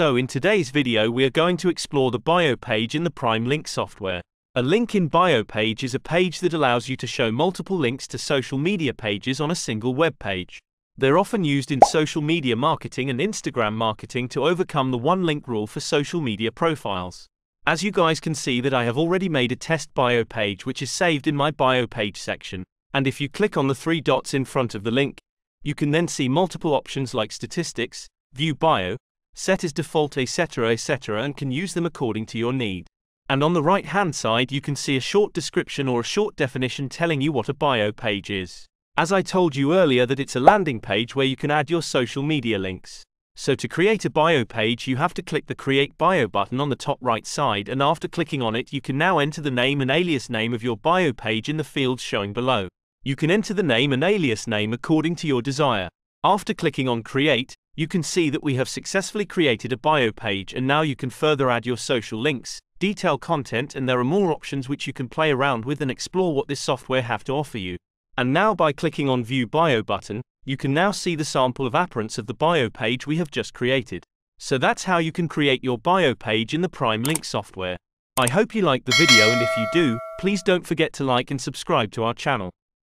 So in today's video we are going to explore the bio page in the Prime Link software. A link in bio page is a page that allows you to show multiple links to social media pages on a single web page. They're often used in social media marketing and Instagram marketing to overcome the one link rule for social media profiles. As you guys can see that I have already made a test bio page which is saved in my bio page section, and if you click on the three dots in front of the link, you can then see multiple options like statistics, view bio, set as default, etc., and can use them according to your need. And on the right hand side you can see a short description or a short definition telling you what a bio page is. As I told you earlier that it's a landing page where you can add your social media links. So to create a bio page you have to click the Create Bio button on the top right side, and after clicking on it you can now enter the name and alias name of your bio page in the fields showing below. You can enter the name and alias name according to your desire. After clicking on Create, you can see that we have successfully created a bio page, and now you can further add your social links, detail content, and there are more options which you can play around with and explore what this software have to offer you. And now by clicking on View Bio button, you can now see the sample of appearance of the bio page we have just created. So that's how you can create your bio page in the Prime Link software. I hope you liked the video, and if you do, please don't forget to like and subscribe to our channel.